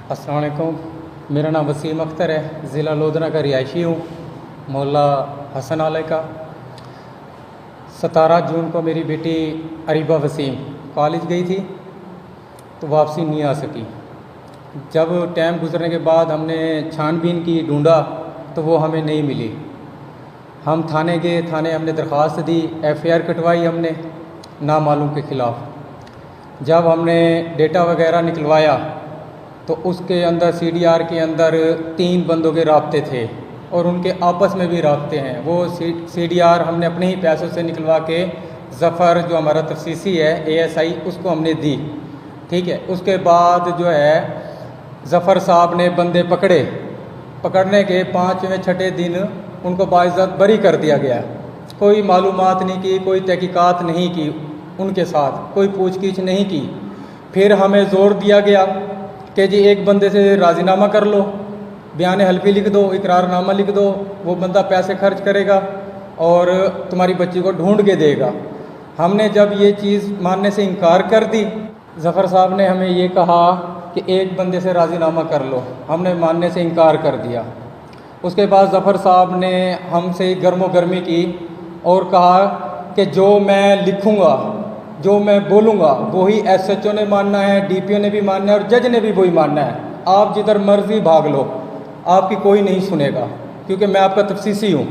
अस्सलाम वालेकुम। मेरा नाम वसीम अख्तर है, ज़िला लोधना का रिहायशी हूँ, मोहल्ला हसन आले का। 17 जून को मेरी बेटी अरीबा वसीम कॉलेज गई थी तो वापसी नहीं आ सकी। जब टाइम गुजरने के बाद हमने छानबीन की, ढूंढा तो वो हमें नहीं मिली। हम थाने गए, थाने हमने दरख्वास्त दी, FIR कटवाई हमने नामालूम के ख़िलाफ़। जब हमने डेटा वगैरह निकलवाया तो उसके अंदर CDR के अंदर 3 बंदों के राब्ते थे और उनके आपस में भी राब्ते हैं। वो CDR हमने अपने ही पैसों से निकलवा के ज़फ़र जो हमारा तफ्सीसी है ASI उसको हमने दी, ठीक है। उसके बाद जो है ज़फ़र साहब ने बंदे पकड़ने के 5वें-6ठे दिन उनको बाइज़्ज़त बरी कर दिया गया। कोई मालूमात नहीं की, कोई तहकीकात नहीं की, उनके साथ कोई पूछगिछ नहीं की। फिर हमें ज़ोर दिया गया कि जी एक बंदे से राज़ीनामा कर लो, बयान हल्फी लिख दो, इकरारनामा लिख दो, वो बंदा पैसे खर्च करेगा और तुम्हारी बच्ची को ढूंढ के देगा। हमने जब ये चीज़ मानने से इनकार कर दी, ज़फ़र साहब ने हमें ये कहा कि एक बंदे से राज़ीनामा कर लो, हमने मानने से इनकार कर दिया। उसके बाद ज़फ़र साहब ने हमसे गर्मो गर्मी की और कहा कि जो मैं लिखूँगा, जो मैं बोलूँगा वही SHO ने मानना है, DPO ने भी मानना है और जज ने भी वही मानना है। आप जिधर मर्ज़ी भाग लो, आपकी कोई नहीं सुनेगा, क्योंकि मैं आपका तफ्सीसी हूँ।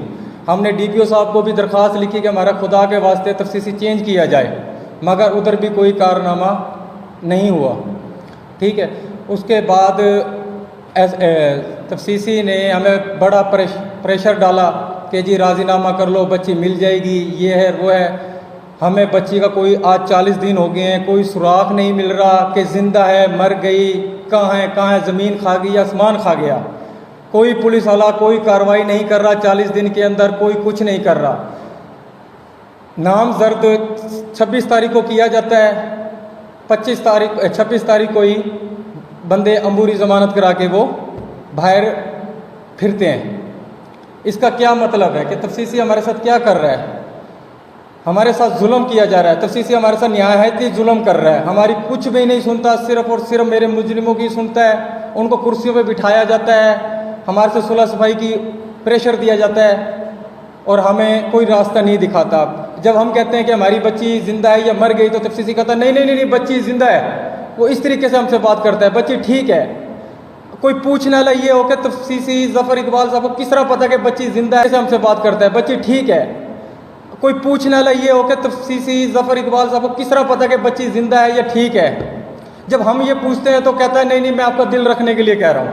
हमने DPO साहब को भी दरख्वास्त लिखी कि हमारा खुदा के वास्ते तफ्सीसी चेंज किया जाए, मगर उधर भी कोई कारनामा नहीं हुआ, ठीक है। उसके बाद तफ्सीसी ने हमें बड़ा प्रेशर डाला कि जी राज़ीनामा कर लो, बच्ची मिल जाएगी, ये है वो है। हमें बच्ची का कोई आज 40 दिन हो गए हैं, कोई सुराख नहीं मिल रहा कि ज़िंदा है, मर गई, कहाँ है, ज़मीन खा गई, आसमान खा गया। कोई पुलिस वाला कोई कार्रवाई नहीं कर रहा, 40 दिन के अंदर कोई कुछ नहीं कर रहा। नामजद 26 तारीख को किया जाता है, 26 तारीख को ही बंदे अमूरी ज़मानत करा के वो बाहर फिरते हैं। इसका क्या मतलब है कि तफ्सीसी हमारे साथ क्या कर रहा है? हमारे साथ जुल्म किया जा रहा है। तफ्सीसी हमारे साथ निहायती जुल्म कर रहा है, हमारी कुछ भी नहीं सुनता, सिर्फ़ और सिर्फ मेरे मुजरिमों की सुनता है। उनको कुर्सियों पे बिठाया जाता है, हमारे से सुलह सफाई की प्रेशर दिया जाता है और हमें कोई रास्ता नहीं दिखाता। जब हम कहते हैं कि हमारी बच्ची ज़िंदा है या मर गई तो तफ्सीसी कहता है नहीं, बच्ची ज़िंदा है। वो इस तरीके से हमसे बात करता है, बच्ची ठीक है। कोई पूछने वाला ये हो कि तफ्सीसी ज़फ़र इकबाल साहब को किस तरह पता कि बच्ची ज़िंदा है, से हमसे बात करता है, बच्ची ठीक है। कोई पूछने वाला ये हो कि तफ्सीसी ज़फ़र इकबाल साहब को किस तरह पता कि बच्ची ज़िंदा है या ठीक है। जब हम ये पूछते हैं तो कहता है नहीं, मैं आपका दिल रखने के लिए कह रहा हूँ।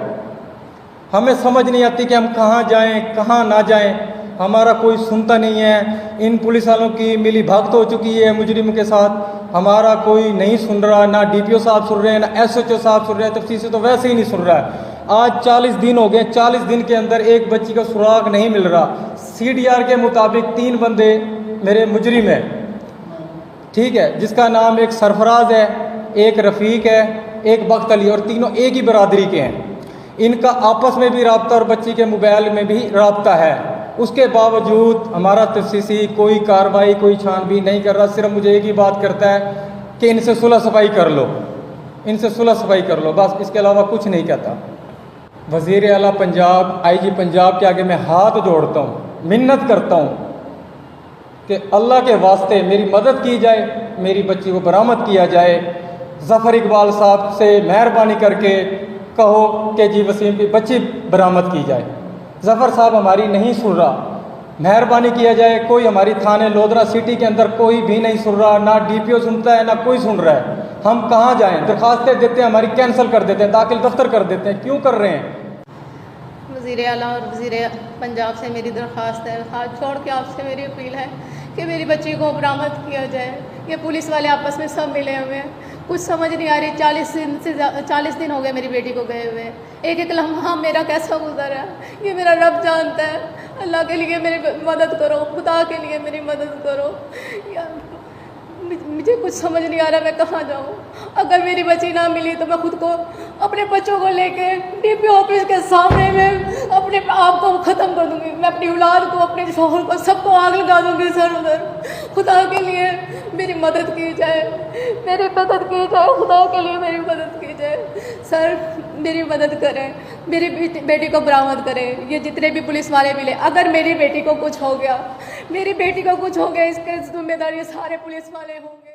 हमें समझ नहीं आती कि हम कहाँ जाएं, कहाँ ना जाएं। हमारा कोई सुनता नहीं है। इन पुलिस वालों की मिली भगत हो चुकी है मुजरिम के साथ, हमारा कोई नहीं सुन रहा। ना DPO साहब सुन रहे हैं, ना SHO साहब सुन रहे हैं, तफ्सीसी तो वैसे ही नहीं सुन रहा है। आज 40 दिन हो गए, 40 दिन के अंदर एक बच्ची का सुराग नहीं मिल रहा। CDR के मुताबिक 3 बंदे मेरे मुजरिम है, ठीक है, जिसका नाम एक सरफराज है, एक रफ़ीक है, एक बख्त अली, और तीनों एक ही बरादरी के हैं। इनका आपस में भी राब्ता और बच्ची के मोबाइल में भी राब्ता है। उसके बावजूद हमारा तफ्सीसी कोई कार्रवाई, कोई छानबीन नहीं कर रहा। सिर्फ मुझे एक ही बात करता है कि इनसे सुलह सफाई कर लो, इनसे सुलह सफाई कर लो, बस इसके अलावा कुछ नहीं कहता। वज़ीर आला पंजाब, IG पंजाब के आगे मैं हाथ जोड़ता हूँ, मिन्नत करता हूँ कि अल्लाह के वास्ते मेरी मदद की जाए, मेरी बच्ची को बरामद किया जाए। ज़फ़र इकबाल साहब से मेहरबानी करके कहो कि जी वसीम की बच्ची बरामद की जाए। ज़फ़र साहब हमारी नहीं सुन रहा, मेहरबानी किया जाए। कोई हमारी थाने लोधरा सिटी के अंदर कोई भी नहीं सुन रहा, ना DPO सुनता है, ना कोई सुन रहा है। हम कहाँ जाएं? दरख्वास्तें देते हैं, हमारी कैंसिल कर देते हैं, दाखिल दफ्तर कर देते हैं। क्यों कर रहे हैं? वज़ीर आला और वज़ीर पंजाब से मेरी दरख्वास्त है, हाथ छोड़ के आपसे मेरी अपील है कि मेरी बच्ची को बरामद किया जाए। ये पुलिस वाले आपस में सब मिले हुए हैं, कुछ समझ नहीं आ रही। 40 दिन हो गए मेरी बेटी को गए हुए। एक लम्हा मेरा कैसा गुजरा है ये मेरा रब जानता है। अल्लाह के लिए मेरी मदद करो, खुदा के लिए मेरी मदद करो। मुझे कुछ समझ नहीं आ रहा मैं कहाँ जाऊँ। अगर मेरी बच्ची ना मिली तो मैं खुद को अपने बच्चों को लेके डीपी ऑफिस के सामने में अपने आप को ख़त्म कर दूँगी। मैं अपनी औलाद को, अपने शौहर को, सबको आग लगा दूँगी सर उधर। खुदा के लिए मेरी मदद की जाए, मेरी मदद की जाए, खुदा के लिए मेरी मदद की जाए। सर मेरी मदद करें, मेरी बेटी को बरामद करें। ये जितने भी पुलिस वाले मिले, अगर मेरी बेटी को कुछ हो गया, मेरी बेटी को कुछ हो गया, इसके जिम्मेदार ये सारे पुलिस वाले होंगे।